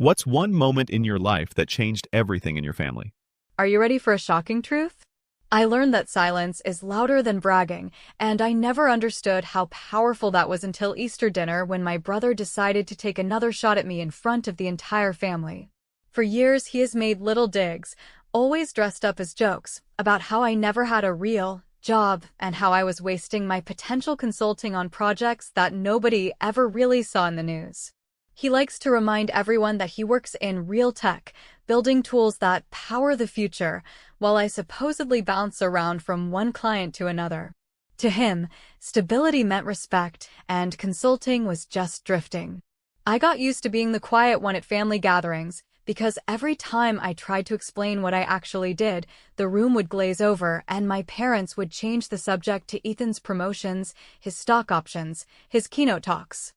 What's one moment in your life that changed everything in your family? Are you ready for a shocking truth? I learned that silence is louder than bragging, and I never understood how powerful that was until Easter dinner when my brother decided to take another shot at me in front of the entire family. For years, he has made little digs, always dressed up as jokes, about how I never had a real job and how I was wasting my potential consulting on projects that nobody ever really saw in the news. He likes to remind everyone that he works in real tech, building tools that power the future, while I supposedly bounce around from one client to another. To him, stability meant respect, and consulting was just drifting. I got used to being the quiet one at family gatherings, because every time I tried to explain what I actually did, the room would glaze over and my parents would change the subject to Ethan's promotions, his stock options, his keynote talks.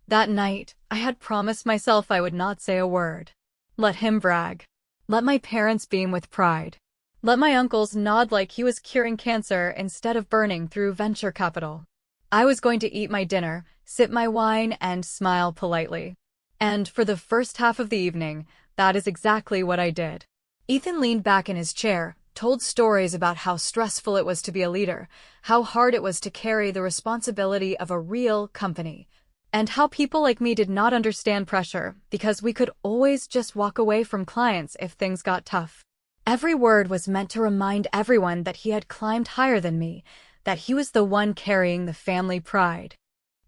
That night, I had promised myself I would not say a word. Let him brag. Let my parents beam with pride. Let my uncles nod like he was curing cancer instead of burning through venture capital. I was going to eat my dinner, sip my wine, and smile politely. And for the first half of the evening, that is exactly what I did. Ethan leaned back in his chair, told stories about how stressful it was to be a leader, how hard it was to carry the responsibility of a real company, and how people like me did not understand pressure because we could always just walk away from clients if things got tough. Every word was meant to remind everyone that he had climbed higher than me, that he was the one carrying the family pride.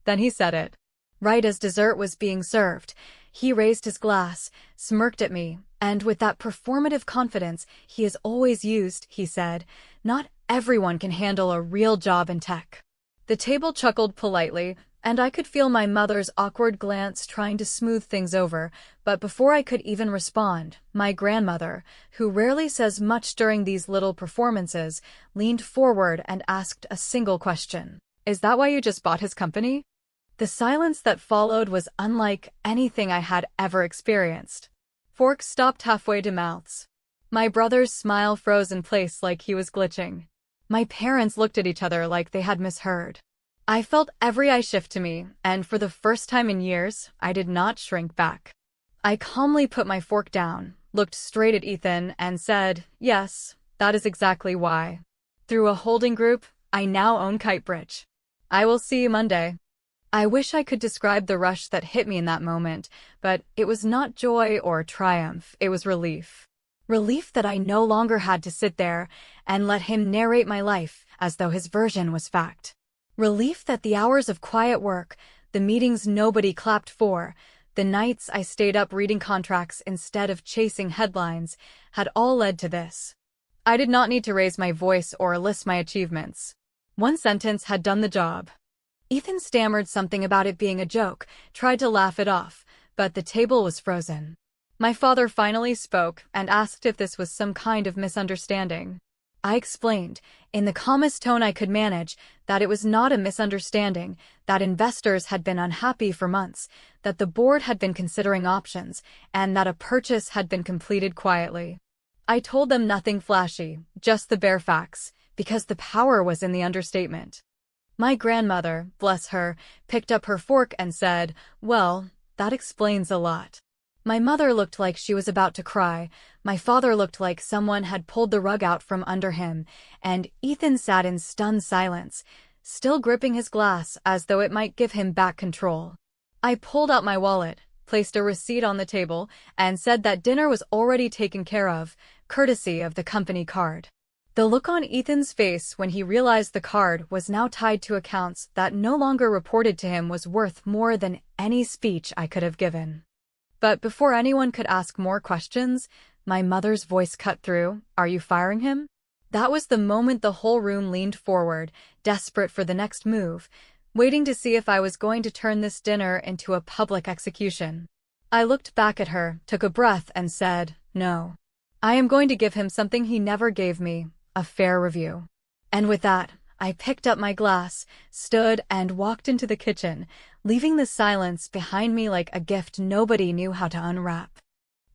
Then he said it. Right as dessert was being served, he raised his glass, smirked at me, and with that performative confidence he has always used, he said, "Not everyone can handle a real job in tech." The table chuckled politely, and I could feel my mother's awkward glance trying to smooth things over, but before I could even respond, my grandmother, who rarely says much during these little performances, leaned forward and asked a single question. "Is that why you just bought his company?" The silence that followed was unlike anything I had ever experienced. Forks stopped halfway to mouths. My brother's smile froze in place like he was glitching. My parents looked at each other like they had misheard. I felt every eye shift to me, and for the first time in years, I did not shrink back. I calmly put my fork down, looked straight at Ethan, and said, "Yes, that is exactly why. Through a holding group, I now own Kitebridge. I will see you Monday." I wish I could describe the rush that hit me in that moment, but it was not joy or triumph, it was relief. Relief that I no longer had to sit there and let him narrate my life as though his version was fact. Relief that the hours of quiet work, the meetings nobody clapped for, the nights I stayed up reading contracts instead of chasing headlines, had all led to this. I did not need to raise my voice or list my achievements. One sentence had done the job. Ethan stammered something about it being a joke, tried to laugh it off, but the table was frozen. My father finally spoke and asked if this was some kind of misunderstanding. I explained, in the calmest tone I could manage, that it was not a misunderstanding, that investors had been unhappy for months, that the board had been considering options, and that a purchase had been completed quietly. I told them nothing flashy, just the bare facts, because the power was in the understatement. My grandmother, bless her, picked up her fork and said, "Well, that explains a lot." My mother looked like she was about to cry, my father looked like someone had pulled the rug out from under him, and Ethan sat in stunned silence, still gripping his glass as though it might give him back control. I pulled out my wallet, placed a receipt on the table, and said that dinner was already taken care of, courtesy of the company card. The look on Ethan's face when he realized the card was now tied to accounts that no longer reported to him was worth more than any speech I could have given. But before anyone could ask more questions, my mother's voice cut through, "Are you firing him?" That was the moment the whole room leaned forward, desperate for the next move, waiting to see if I was going to turn this dinner into a public execution. I looked back at her, took a breath, and said, "No. I am going to give him something he never gave me, a fair review." And with that, I picked up my glass, stood, and walked into the kitchen, leaving the silence behind me like a gift nobody knew how to unwrap.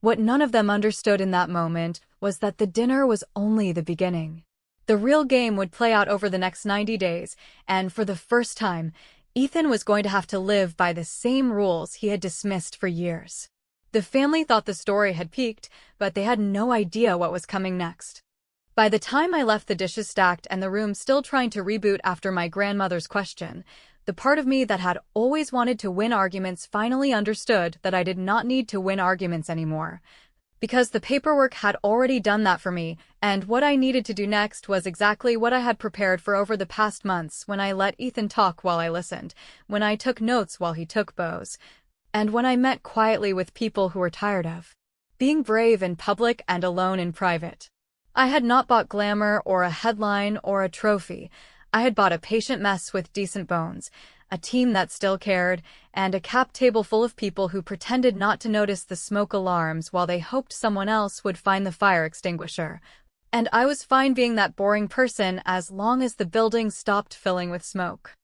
What none of them understood in that moment was that the dinner was only the beginning. The real game would play out over the next 90 days, and for the first time, Ethan was going to have to live by the same rules he had dismissed for years. The family thought the story had peaked, but they had no idea what was coming next. By the time I left the dishes stacked and the room still trying to reboot after my grandmother's question, the part of me that had always wanted to win arguments finally understood that I did not need to win arguments anymore. Because the paperwork had already done that for me, and what I needed to do next was exactly what I had prepared for over the past months when I let Ethan talk while I listened, when I took notes while he took bows, and when I met quietly with people who were tired of being brave in public and alone in private. I had not bought glamour or a headline or a trophy. I had bought a patient mess with decent bones, a team that still cared, and a cap table full of people who pretended not to notice the smoke alarms while they hoped someone else would find the fire extinguisher. And I was fine being that boring person as long as the building stopped filling with smoke.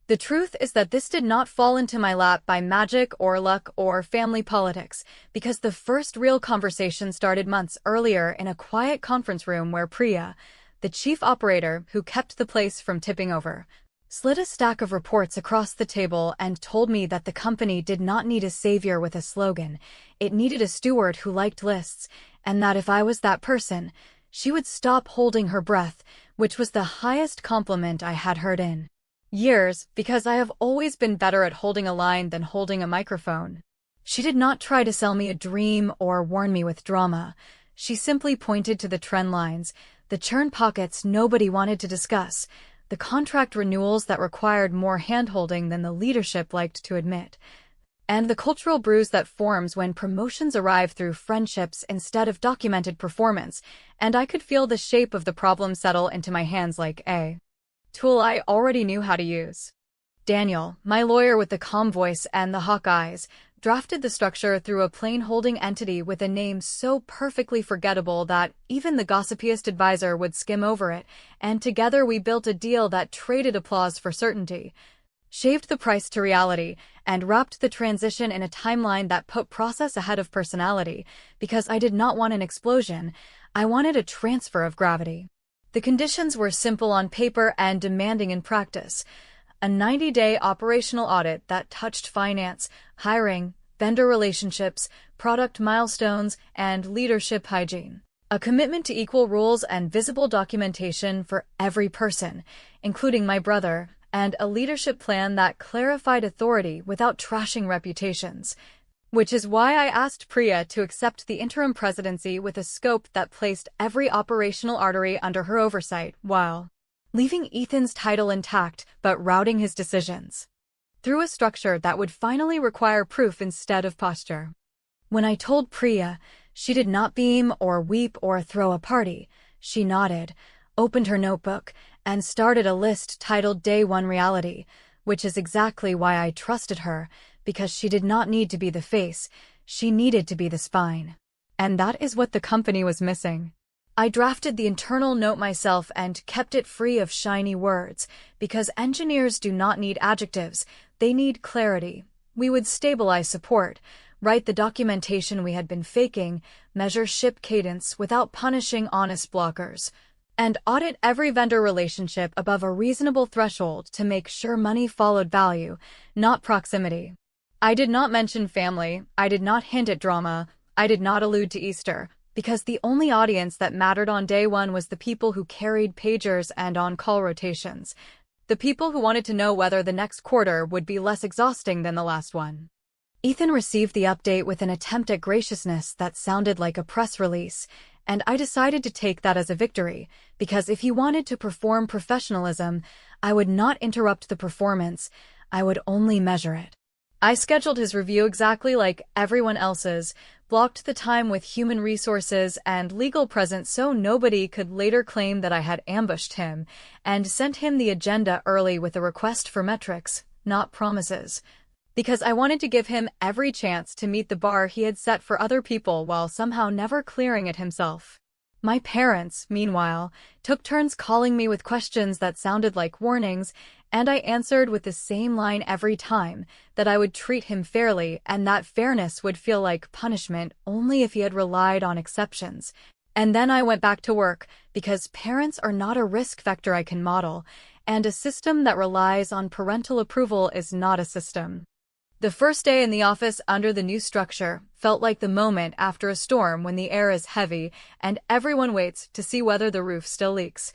The truth is that this did not fall into my lap by magic or luck or family politics, because the first real conversation started months earlier in a quiet conference room where Priya, the chief operator who kept the place from tipping over, slid a stack of reports across the table and told me that the company did not need a savior with a slogan, it needed a steward who liked lists, and that if I was that person, she would stop holding her breath, which was the highest compliment I had heard in years, because I have always been better at holding a line than holding a microphone. She did not try to sell me a dream or warn me with drama. She simply pointed to the trend lines, the churn pockets nobody wanted to discuss, the contract renewals that required more hand-holding than the leadership liked to admit, and the cultural bruise that forms when promotions arrive through friendships instead of documented performance, and I could feel the shape of the problem settle into my hands like a tool I already knew how to use. Daniel, my lawyer with the calm voice and the hawk eyes, drafted the structure through a plain holding entity with a name so perfectly forgettable that even the gossipiest advisor would skim over it, and together we built a deal that traded applause for certainty, shaved the price to reality, and wrapped the transition in a timeline that put process ahead of personality, because I did not want an explosion, I wanted a transfer of gravity. The conditions were simple on paper and demanding in practice. A 90-day operational audit that touched finance, hiring, vendor relationships, product milestones, and leadership hygiene. A commitment to equal rules and visible documentation for every person, including my brother, and a leadership plan that clarified authority without trashing reputations. Which is why I asked Priya to accept the interim presidency with a scope that placed every operational artery under her oversight, while leaving Ethan's title intact but routing his decisions through a structure that would finally require proof instead of posture. When I told Priya, she did not beam or weep or throw a party. She nodded, opened her notebook, and started a list titled Day One Reality, which is exactly why I trusted her, because she did not need to be the face, she needed to be the spine. And that is what the company was missing. I drafted the internal note myself and kept it free of shiny words, because engineers do not need adjectives, they need clarity. We would stabilize support, write the documentation we had been faking, measure ship cadence without punishing honest blockers, and audit every vendor relationship above a reasonable threshold to make sure money followed value, not proximity. I did not mention family, I did not hint at drama, I did not allude to Easter, because the only audience that mattered on day one was the people who carried pagers and on-call rotations, the people who wanted to know whether the next quarter would be less exhausting than the last one. Ethan received the update with an attempt at graciousness that sounded like a press release, and I decided to take that as a victory, because if he wanted to perform professionalism, I would not interrupt the performance, I would only measure it. I scheduled his review exactly like everyone else's, blocked the time with human resources and legal present so nobody could later claim that I had ambushed him, and sent him the agenda early with a request for metrics, not promises. Because I wanted to give him every chance to meet the bar he had set for other people while somehow never clearing it himself. My parents, meanwhile, took turns calling me with questions that sounded like warnings, and I answered with the same line every time, that I would treat him fairly and that fairness would feel like punishment only if he had relied on exceptions. And then I went back to work, because parents are not a risk vector I can model, and a system that relies on parental approval is not a system. The first day in the office under the new structure felt like the moment after a storm when the air is heavy and everyone waits to see whether the roof still leaks.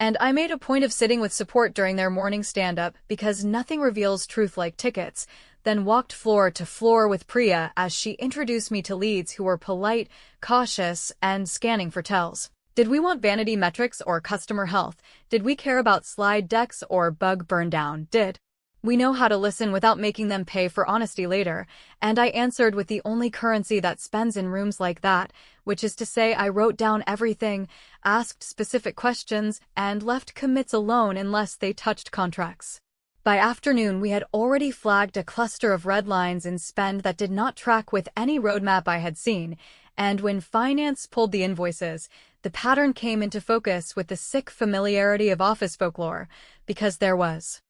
And I made a point of sitting with support during their morning stand-up because nothing reveals truth like tickets, then walked floor to floor with Priya as she introduced me to leads who were polite, cautious, and scanning for tells. Did we want vanity metrics or customer health? Did we care about slide decks or bug burn down? Did we know how to listen without making them pay for honesty later? And I answered with the only currency that spends in rooms like that, which is to say I wrote down everything, asked specific questions, and left commits alone unless they touched contracts. By afternoon, we had already flagged a cluster of red lines in spend that did not track with any roadmap I had seen, and when finance pulled the invoices, the pattern came into focus with the sick familiarity of office folklore, because there was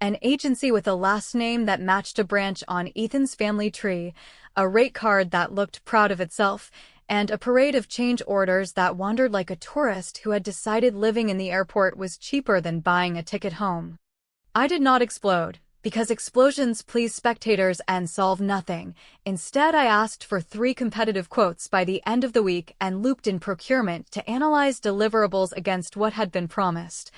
an agency with a last name that matched a branch on Ethan's family tree, a rate card that looked proud of itself, and a parade of change orders that wandered like a tourist who had decided living in the airport was cheaper than buying a ticket home. I did not explode, because explosions please spectators and solve nothing. Instead, I asked for 3 competitive quotes by the end of the week and looped in procurement to analyze deliverables against what had been promised.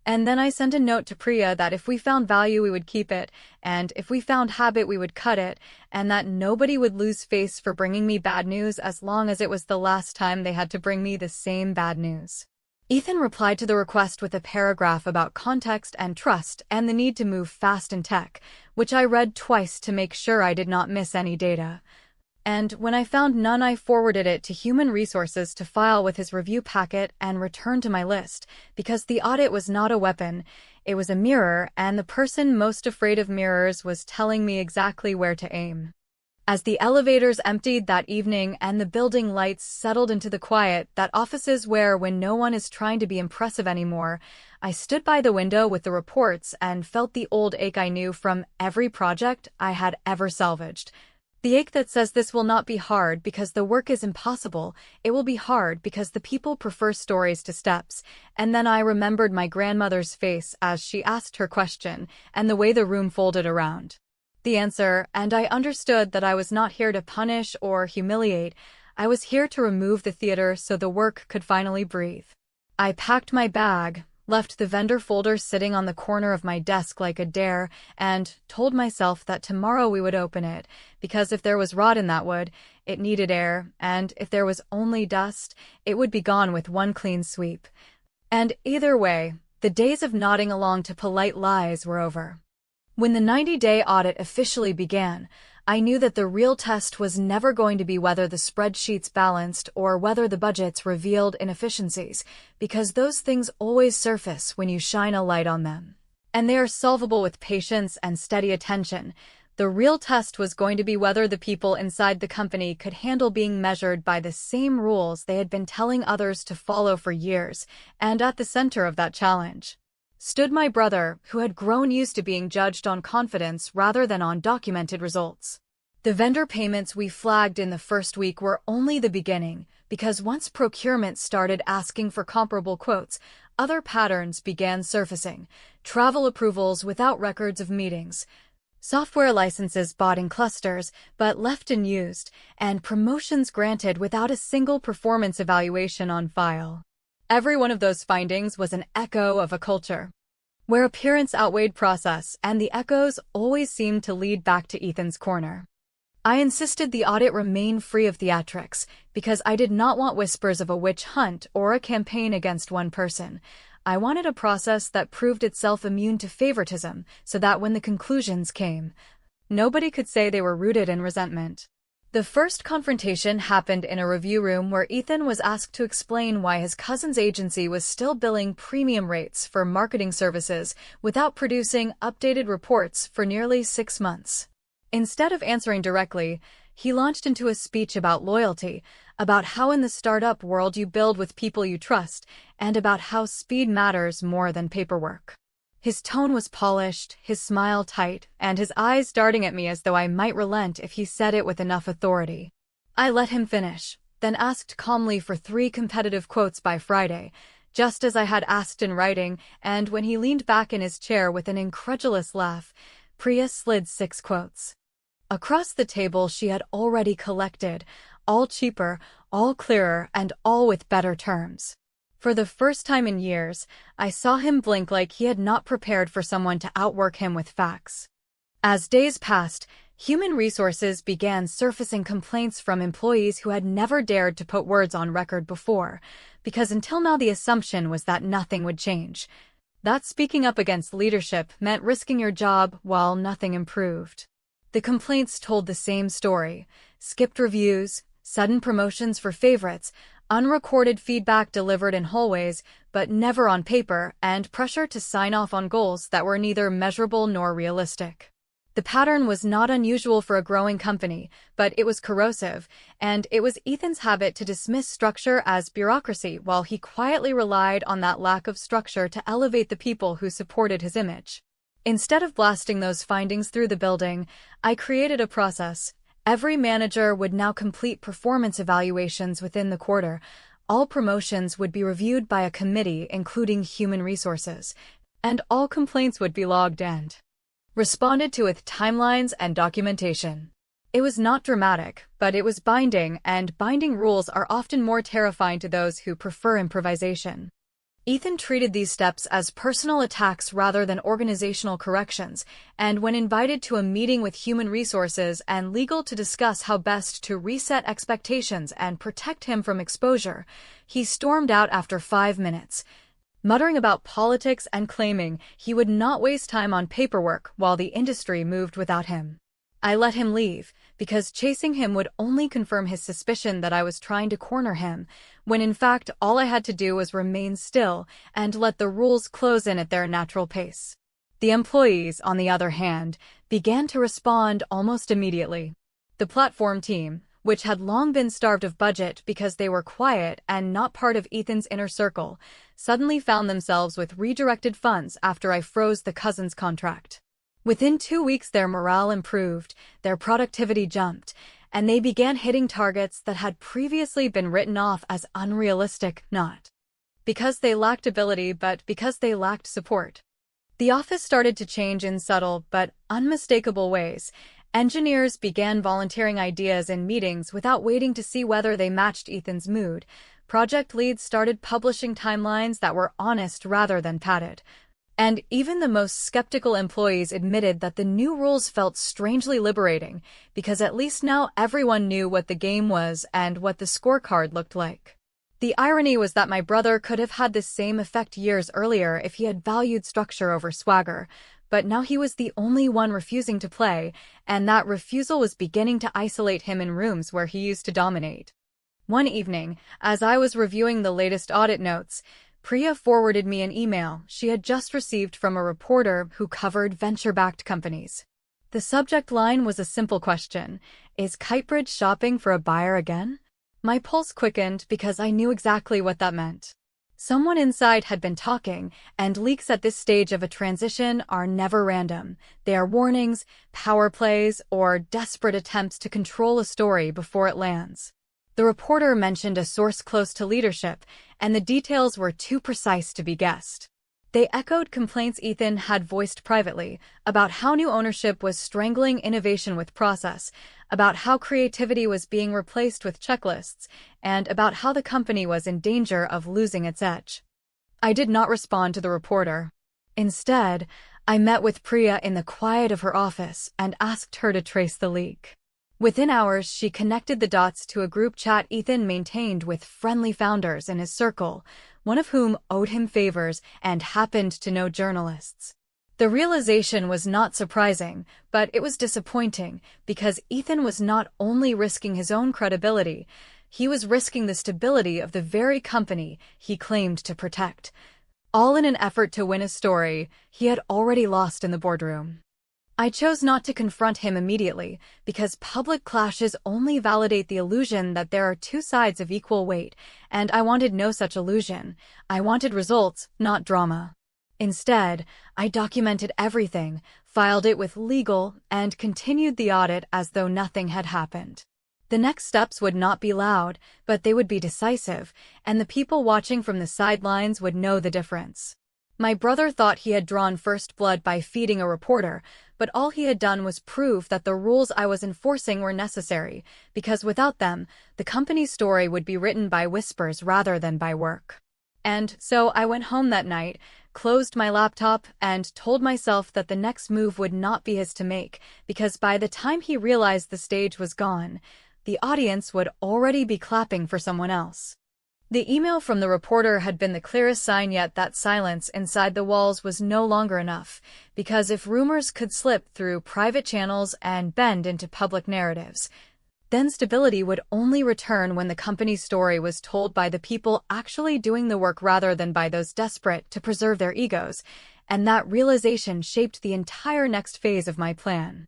And then I sent a note to Priya that if we found value, we would keep it, and if we found habit, we would cut it, and that nobody would lose face for bringing me bad news as long as it was the last time they had to bring me the same bad news. Ethan replied to the request with a paragraph about context and trust and the need to move fast in tech, which I read twice to make sure I did not miss any data. And when I found none, I forwarded it to Human Resources to file with his review packet and return to my list, because the audit was not a weapon, it was a mirror, and the person most afraid of mirrors was telling me exactly where to aim. As the elevators emptied that evening and the building lights settled into the quiet that offices wear when no one is trying to be impressive anymore, I stood by the window with the reports and felt the old ache I knew from every project I had ever salvaged. The ache that says this will not be hard because the work is impossible, it will be hard because the people prefer stories to steps. And then I remembered my grandmother's face as she asked her question, and the way the room folded around the answer, and I understood that I was not here to punish or humiliate. I was here to remove the theater so the work could finally breathe. I packed my bag, left the vendor folder sitting on the corner of my desk like a dare, and told myself that tomorrow we would open it, because if there was rot in that wood, it needed air, and if there was only dust, it would be gone with one clean sweep. And either way, the days of nodding along to polite lies were over. When the 90-day audit officially began, I knew that the real test was never going to be whether the spreadsheets balanced or whether the budgets revealed inefficiencies, because those things always surface when you shine a light on them. And they are solvable with patience and steady attention. The real test was going to be whether the people inside the company could handle being measured by the same rules they had been telling others to follow for years, and at the center of that challenge stood my brother, who had grown used to being judged on confidence rather than on documented results. The vendor payments we flagged in the first week were only the beginning, because once procurement started asking for comparable quotes, other patterns began surfacing: travel approvals without records of meetings, software licenses bought in clusters but left unused, and promotions granted without a single performance evaluation on file. Every one of those findings was an echo of a culture where appearance outweighed process, and the echoes always seemed to lead back to Ethan's corner. I insisted the audit remain free of theatrics, because I did not want whispers of a witch hunt or a campaign against one person. I wanted a process that proved itself immune to favoritism, so that when the conclusions came, nobody could say they were rooted in resentment. The first confrontation happened in a review room where Ethan was asked to explain why his cousin's agency was still billing premium rates for marketing services without producing updated reports for nearly 6 months. Instead of answering directly, he launched into a speech about loyalty, about how in the startup world you build with people you trust, and about how speed matters more than paperwork. His tone was polished, his smile tight, and his eyes darting at me as though I might relent if he said it with enough authority. I let him finish, then asked calmly for 3 competitive quotes by Friday, just as I had asked in writing, and when he leaned back in his chair with an incredulous laugh, Priya slid 6 quotes Across the table she had already collected, all cheaper, all clearer, and all with better terms. For the first time in years, I saw him blink like he had not prepared for someone to outwork him with facts. As days passed, Human Resources began surfacing complaints from employees who had never dared to put words on record before, because until now the assumption was that nothing would change. That speaking up against leadership meant risking your job while nothing improved. The complaints told the same story: skipped reviews, sudden promotions for favorites, unrecorded feedback delivered in hallways but never on paper, and pressure to sign off on goals that were neither measurable nor realistic. The pattern was not unusual for a growing company, but it was corrosive, and it was Ethan's habit to dismiss structure as bureaucracy while he quietly relied on that lack of structure to elevate the people who supported his image. Instead of blasting those findings through the building, I created a process. Every manager would now complete performance evaluations within the quarter. All promotions would be reviewed by a committee, including Human Resources, and all complaints would be logged and responded to with timelines and documentation. It was not dramatic, but it was binding, and binding rules are often more terrifying to those who prefer improvisation. Ethan treated these steps as personal attacks rather than organizational corrections, and when invited to a meeting with Human Resources and Legal to discuss how best to reset expectations and protect him from exposure, he stormed out after 5 minutes, muttering about politics and claiming he would not waste time on paperwork while the industry moved without him. I let him leave, because chasing him would only confirm his suspicion that I was trying to corner him, when in fact all I had to do was remain still and let the rules close in at their natural pace. The employees, on the other hand, began to respond almost immediately. The platform team, which had long been starved of budget because they were quiet and not part of Ethan's inner circle, suddenly found themselves with redirected funds after I froze the Cousins contract. Within 2 weeks their morale improved, their productivity jumped, and they began hitting targets that had previously been written off as unrealistic, not because they lacked ability but because they lacked support. The office started to change in subtle but unmistakable ways. Engineers began volunteering ideas in meetings without waiting to see whether they matched Ethan's mood. Project leads started publishing timelines that were honest rather than padded. And even the most skeptical employees admitted that the new rules felt strangely liberating, because at least now everyone knew what the game was and what the scorecard looked like. The irony was that my brother could have had this same effect years earlier if he had valued structure over swagger, but now he was the only one refusing to play, and that refusal was beginning to isolate him in rooms where he used to dominate. One evening, as I was reviewing the latest audit notes, Priya forwarded me an email she had just received from a reporter who covered venture-backed companies. The subject line was a simple question: is Kitebridge shopping for a buyer again? My pulse quickened because I knew exactly what that meant. Someone inside had been talking, and leaks at this stage of a transition are never random. They are warnings, power plays, or desperate attempts to control a story before it lands. The reporter mentioned a source close to leadership, and the details were too precise to be guessed. They echoed complaints Ethan had voiced privately about how new ownership was strangling innovation with process, about how creativity was being replaced with checklists, and about how the company was in danger of losing its edge. I did not respond to the reporter. Instead, I met with Priya in the quiet of her office and asked her to trace the leak. Within hours, she connected the dots to a group chat Ethan maintained with friendly founders in his circle, one of whom owed him favors and happened to know journalists. The realization was not surprising, but it was disappointing, because Ethan was not only risking his own credibility, he was risking the stability of the very company he claimed to protect, all in an effort to win a story he had already lost in the boardroom. I chose not to confront him immediately, because public clashes only validate the illusion that there are two sides of equal weight, and I wanted no such illusion. I wanted results, not drama. Instead, I documented everything, filed it with legal, and continued the audit as though nothing had happened. The next steps would not be loud, but they would be decisive, and the people watching from the sidelines would know the difference. My brother thought he had drawn first blood by feeding a reporter, but all he had done was prove that the rules I was enforcing were necessary, because without them, the company's story would be written by whispers rather than by work. And so I went home that night, closed my laptop, and told myself that the next move would not be his to make, because by the time he realized the stage was gone, the audience would already be clapping for someone else. The email from the reporter had been the clearest sign yet that silence inside the walls was no longer enough, because if rumors could slip through private channels and bend into public narratives, then stability would only return when the company's story was told by the people actually doing the work rather than by those desperate to preserve their egos, and that realization shaped the entire next phase of my plan.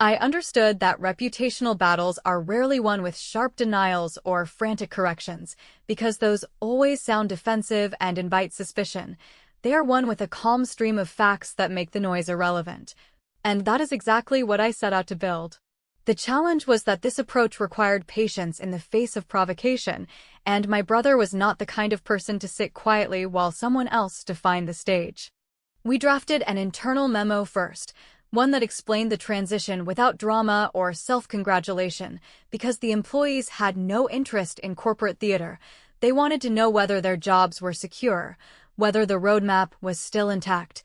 I understood that reputational battles are rarely won with sharp denials or frantic corrections, because those always sound defensive and invite suspicion. They are won with a calm stream of facts that make the noise irrelevant. And that is exactly what I set out to build. The challenge was that this approach required patience in the face of provocation, and my brother was not the kind of person to sit quietly while someone else defined the stage. We drafted an internal memo first, one that explained the transition without drama or self-congratulation, because the employees had no interest in corporate theater. They wanted to know whether their jobs were secure, whether the roadmap was still intact,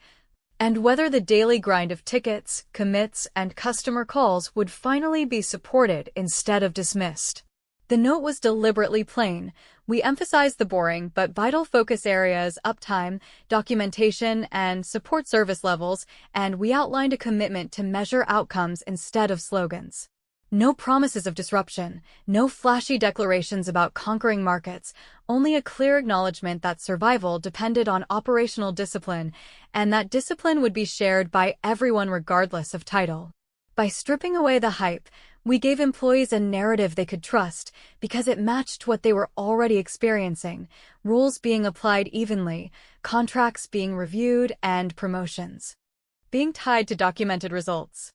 and whether the daily grind of tickets, commits, and customer calls would finally be supported instead of dismissed. The note was deliberately plain. We emphasized the boring but vital focus areas: uptime, documentation, and support service levels, and we outlined a commitment to measure outcomes instead of slogans. No promises of disruption, no flashy declarations about conquering markets, only a clear acknowledgement that survival depended on operational discipline, and that discipline would be shared by everyone regardless of title. By stripping away the hype, we gave employees a narrative they could trust, because it matched what they were already experiencing: rules being applied evenly, contracts being reviewed, and promotions being tied to documented results.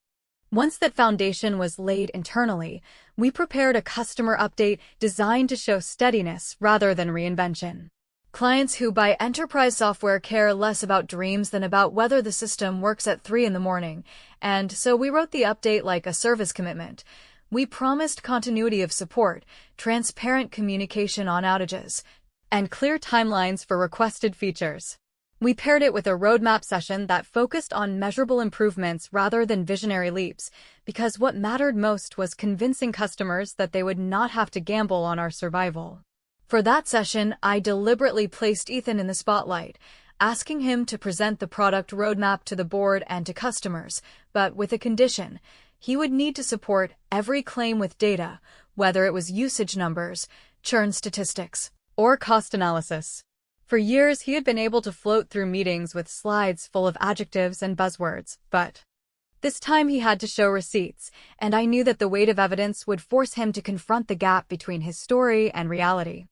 Once that foundation was laid internally, we prepared a customer update designed to show steadiness rather than reinvention. Clients who buy enterprise software care less about dreams than about whether the system works at 3 in the morning, and so we wrote the update like a service commitment. We promised continuity of support, transparent communication on outages, and clear timelines for requested features. We paired it with a roadmap session that focused on measurable improvements rather than visionary leaps, because what mattered most was convincing customers that they would not have to gamble on our survival. For that session, I deliberately placed Ethan in the spotlight, asking him to present the product roadmap to the board and to customers, but with a condition: he would need to support every claim with data, whether it was usage numbers, churn statistics, or cost analysis. For years, he had been able to float through meetings with slides full of adjectives and buzzwords, but this time he had to show receipts, and I knew that the weight of evidence would force him to confront the gap between his story and reality.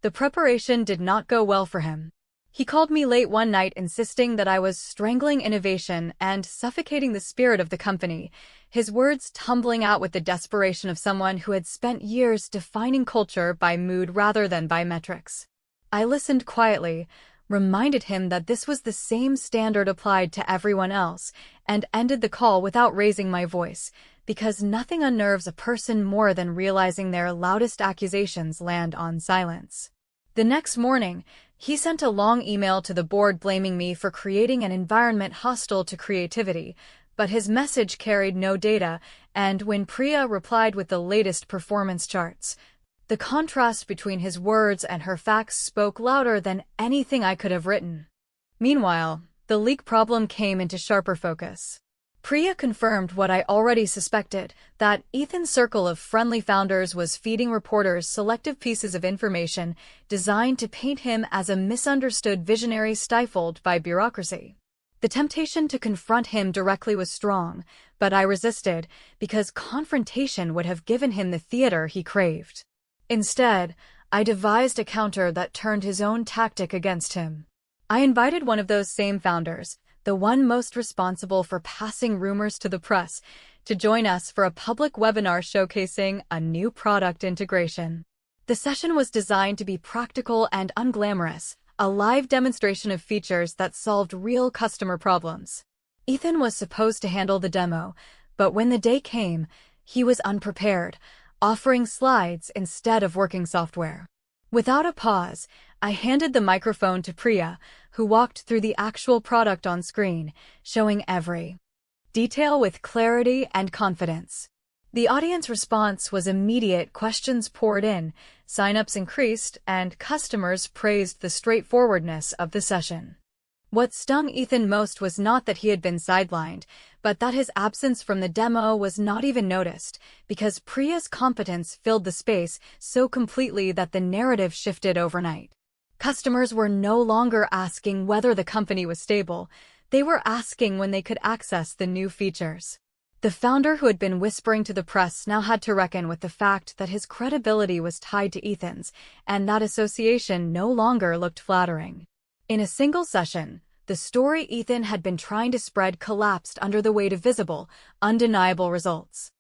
The preparation did not go well for him. He called me late one night insisting that I was strangling innovation and suffocating the spirit of the company, his words tumbling out with the desperation of someone who had spent years defining culture by mood rather than by metrics. I listened quietly, reminded him that this was the same standard applied to everyone else, and ended the call without raising my voice, because nothing unnerves a person more than realizing their loudest accusations land on silence. The next morning, he sent a long email to the board blaming me for creating an environment hostile to creativity, but his message carried no data, and when Priya replied with the latest performance charts, the contrast between his words and her facts spoke louder than anything I could have written. Meanwhile, the leak problem came into sharper focus. Priya confirmed what I already suspected, that Ethan's circle of friendly founders was feeding reporters selective pieces of information designed to paint him as a misunderstood visionary stifled by bureaucracy. The temptation to confront him directly was strong, but I resisted, because confrontation would have given him the theater he craved. Instead, I devised a counter that turned his own tactic against him. I invited one of those same founders, the one most responsible for passing rumors to the press, to join us for a public webinar showcasing a new product integration. The session was designed to be practical and unglamorous, a live demonstration of features that solved real customer problems. Ethan was supposed to handle the demo, but when the day came, he was unprepared, offering slides instead of working software. Without a pause, I handed the microphone to Priya, who walked through the actual product on screen, showing every detail with clarity and confidence. The audience response was immediate. Questions poured in, sign-ups increased, and customers praised the straightforwardness of the session. What stung Ethan most was not that he had been sidelined, but that his absence from the demo was not even noticed, because Priya's competence filled the space so completely that the narrative shifted overnight. Customers were no longer asking whether the company was stable. They were asking when they could access the new features. The founder who had been whispering to the press now had to reckon with the fact that his credibility was tied to Ethan's, and that association no longer looked flattering. In a single session, the story Ethan had been trying to spread collapsed under the weight of visible, undeniable results.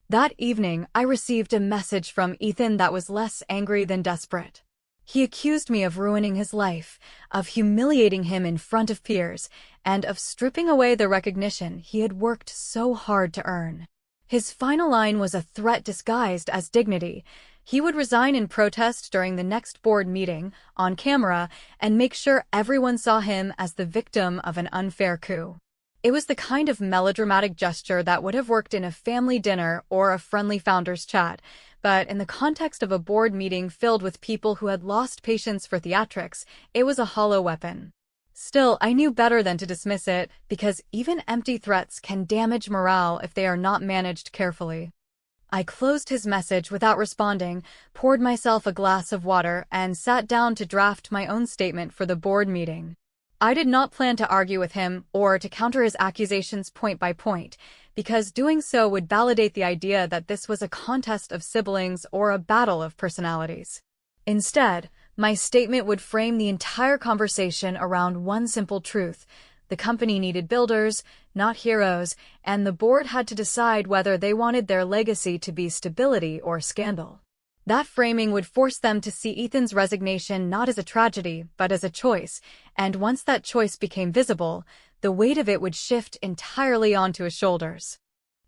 That evening, I received a message from Ethan that was less angry than desperate. He accused me of ruining his life, of humiliating him in front of peers, and of stripping away the recognition he had worked so hard to earn. His final line was a threat disguised as dignity. He would resign in protest during the next board meeting, on camera, and make sure everyone saw him as the victim of an unfair coup. It was the kind of melodramatic gesture that would have worked in a family dinner or a friendly founders chat, but in the context of a board meeting filled with people who had lost patience for theatrics, it was a hollow weapon. Still, I knew better than to dismiss it, because even empty threats can damage morale if they are not managed carefully. I closed his message without responding, poured myself a glass of water, and sat down to draft my own statement for the board meeting. I did not plan to argue with him or to counter his accusations point by point, because doing so would validate the idea that this was a contest of siblings or a battle of personalities. Instead, my statement would frame the entire conversation around one simple truth: the company needed builders, not heroes, and the board had to decide whether they wanted their legacy to be stability or scandal. That framing would force them to see Ethan's resignation not as a tragedy, but as a choice, and once that choice became visible, the weight of it would shift entirely onto his shoulders.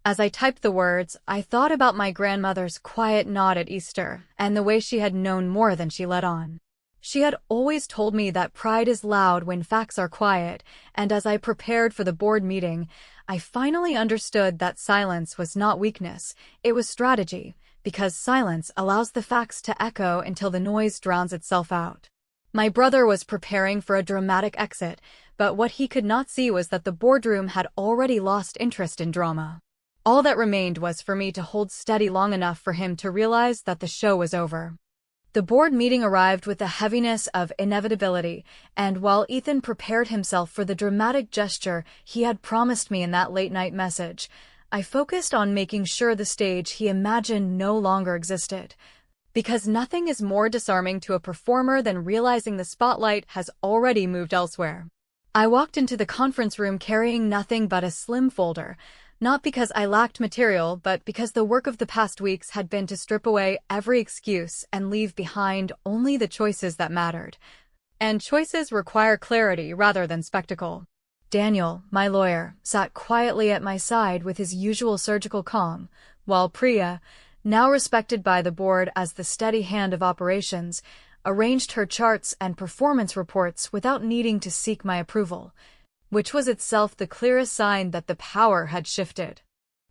As I typed the words, I thought about my grandmother's quiet nod at Easter, and the way she had known more than she let on. She had always told me that pride is loud when facts are quiet, and as I prepared for the board meeting, I finally understood that silence was not weakness, it was strategy, because silence allows the facts to echo until the noise drowns itself out. My brother was preparing for a dramatic exit, but what he could not see was that the boardroom had already lost interest in drama. All that remained was for me to hold steady long enough for him to realize that the show was over. The board meeting arrived with the heaviness of inevitability, and while Ethan prepared himself for the dramatic gesture he had promised me in that late-night message, I focused on making sure the stage he imagined no longer existed. Because nothing is more disarming to a performer than realizing the spotlight has already moved elsewhere. I walked into the conference room carrying nothing but a slim folder, not because I lacked material, but because the work of the past weeks had been to strip away every excuse and leave behind only the choices that mattered. And choices require clarity rather than spectacle. Daniel, my lawyer, sat quietly at my side with his usual surgical calm, while Priya, now respected by the board as the steady hand of operations, arranged her charts and performance reports without needing to seek my approval, which was itself the clearest sign that the power had shifted.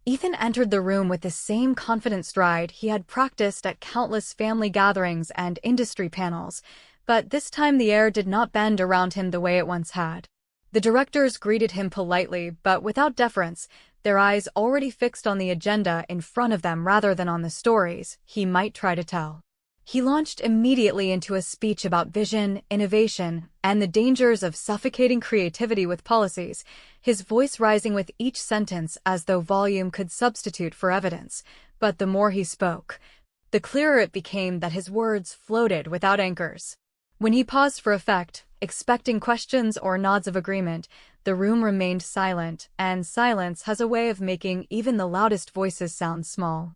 Ethan entered the room with the same confident stride he had practiced at countless family gatherings and industry panels, but this time the air did not bend around him the way it once had. The directors greeted him politely, but without deference, their eyes already fixed on the agenda in front of them rather than on the stories he might try to tell. He launched immediately into a speech about vision, innovation, and the dangers of suffocating creativity with policies, his voice rising with each sentence as though volume could substitute for evidence. But the more he spoke, the clearer it became that his words floated without anchors. When he paused for effect, expecting questions or nods of agreement, the room remained silent, and silence has a way of making even the loudest voices sound small.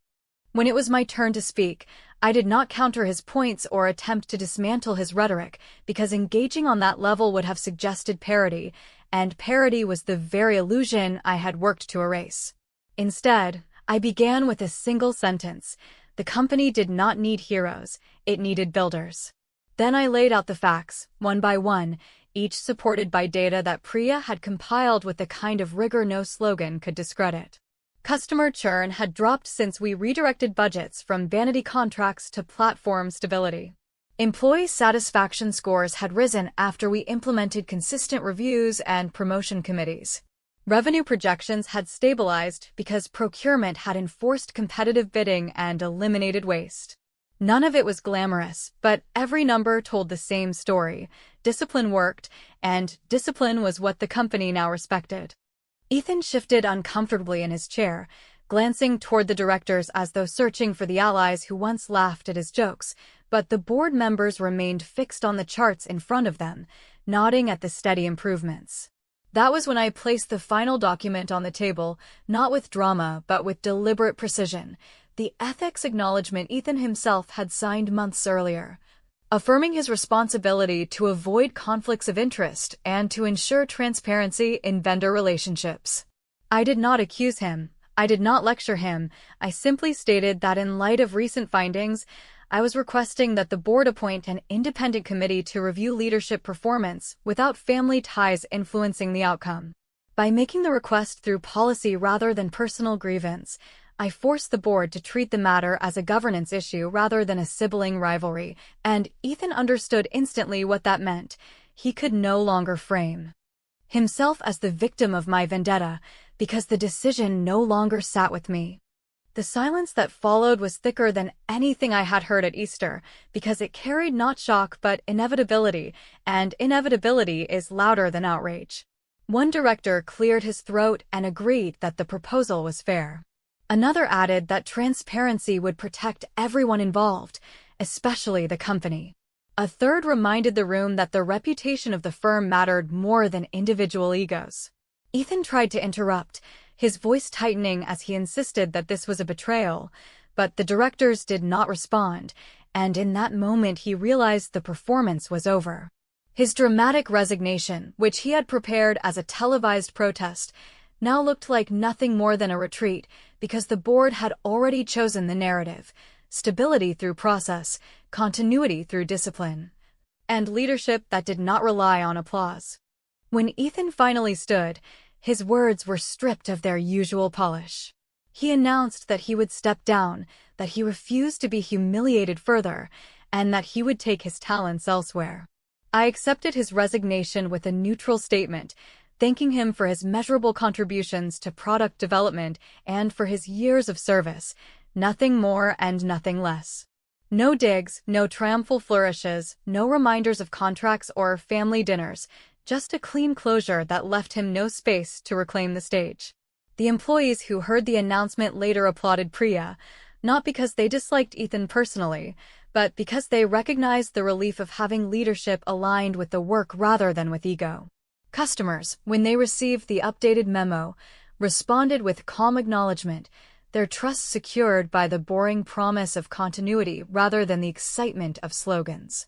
When it was my turn to speak, I did not counter his points or attempt to dismantle his rhetoric, because engaging on that level would have suggested parody, and parody was the very illusion I had worked to erase. Instead, I began with a single sentence. The company did not need heroes, it needed builders. Then I laid out the facts, one by one, each supported by data that Priya had compiled with the kind of rigor no slogan could discredit. Customer churn had dropped since we redirected budgets from vanity contracts to platform stability. Employee satisfaction scores had risen after we implemented consistent reviews and promotion committees. Revenue projections had stabilized because procurement had enforced competitive bidding and eliminated waste. None of it was glamorous, but every number told the same story. Discipline worked, and discipline was what the company now respected. Ethan shifted uncomfortably in his chair, glancing toward the directors as though searching for the allies who once laughed at his jokes, but the board members remained fixed on the charts in front of them, nodding at the steady improvements. That was when I placed the final document on the table, not with drama, but with deliberate precision. The ethics acknowledgement Ethan himself had signed months earlier, affirming his responsibility to avoid conflicts of interest and to ensure transparency in vendor relationships. I did not accuse him. I did not lecture him. I simply stated that in light of recent findings, I was requesting that the board appoint an independent committee to review leadership performance without family ties influencing the outcome. By making the request through policy rather than personal grievance, I forced the board to treat the matter as a governance issue rather than a sibling rivalry, and Ethan understood instantly what that meant. He could no longer frame himself as the victim of my vendetta, because the decision no longer sat with me. The silence that followed was thicker than anything I had heard at Easter, because it carried not shock but inevitability, and inevitability is louder than outrage. One director cleared his throat and agreed that the proposal was fair. Another added that transparency would protect everyone involved, especially the company. A third reminded the room that the reputation of the firm mattered more than individual egos. Ethan tried to interrupt, his voice tightening as he insisted that this was a betrayal, but the directors did not respond, and in that moment he realized the performance was over. His dramatic resignation, which he had prepared as a televised protest, now looked like nothing more than a retreat, because the board had already chosen the narrative: stability through process, continuity through discipline, and leadership that did not rely on applause. When Ethan finally stood, his words were stripped of their usual polish. He announced that he would step down, that he refused to be humiliated further, and that he would take his talents elsewhere. I accepted his resignation with a neutral statement, thanking him for his measurable contributions to product development and for his years of service, nothing more and nothing less. No digs, no triumphal flourishes, no reminders of contracts or family dinners, just a clean closure that left him no space to reclaim the stage. The employees who heard the announcement later applauded Priya, not because they disliked Ethan personally, but because they recognized the relief of having leadership aligned with the work rather than with ego. Customers, when they received the updated memo, responded with calm acknowledgement, their trust secured by the boring promise of continuity rather than the excitement of slogans.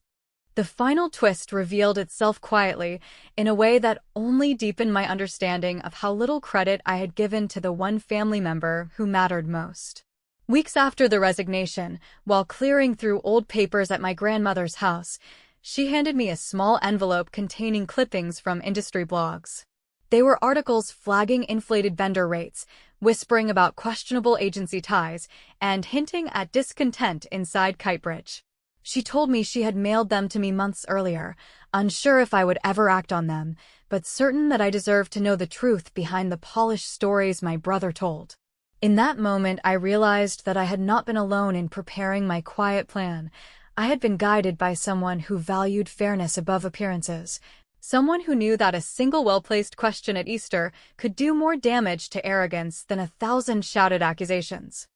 The final twist revealed itself quietly, in a way that only deepened my understanding of how little credit I had given to the one family member who mattered most. Weeks after the resignation, while clearing through old papers at my grandmother's house, she handed me a small envelope containing clippings from industry blogs. They were articles flagging inflated vendor rates, whispering about questionable agency ties, and hinting at discontent inside Kitebridge. She told me she had mailed them to me months earlier, unsure if I would ever act on them, but certain that I deserved to know the truth behind the polished stories my brother told. In that moment, I realized that I had not been alone in preparing my quiet plan. I had been guided by someone who valued fairness above appearances, someone who knew that a single well-placed question at Easter could do more damage to arrogance than 1,000 shouted accusations.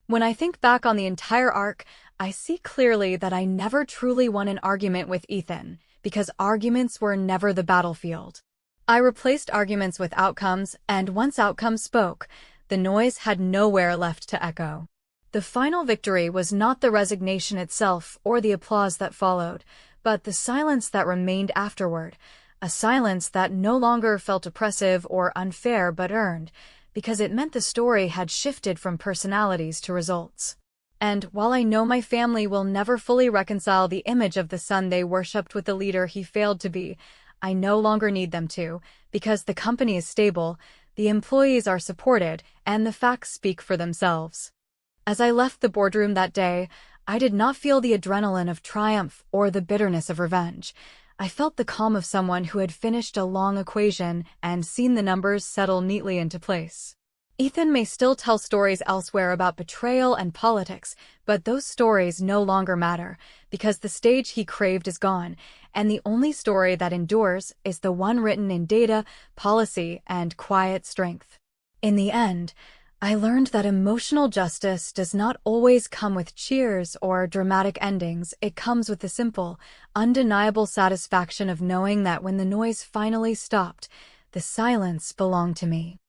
When I think back on the entire arc, I see clearly that I never truly won an argument with Ethan, because arguments were never the battlefield. I replaced arguments with outcomes, and once outcomes spoke, the noise had nowhere left to echo. The The final victory was not the resignation itself or the applause that followed, but the silence that remained afterward, a silence that no longer felt oppressive or unfair but earned, because it meant the story had shifted from personalities to results. And while I know my family will never fully reconcile the image of the son they worshipped with the leader he failed to be, I no longer need them to, because the company is stable, the employees are supported, and the facts speak for themselves. As I left the boardroom that day, I did not feel the adrenaline of triumph or the bitterness of revenge. I felt the calm of someone who had finished a long equation and seen the numbers settle neatly into place. Ethan may still tell stories elsewhere about betrayal and politics, but those stories no longer matter, because the stage he craved is gone, and the only story that endures is the one written in data, policy, and quiet strength. In the end, I learned that emotional justice does not always come with cheers or dramatic endings. It comes with the simple, undeniable satisfaction of knowing that when the noise finally stopped, the silence belonged to me.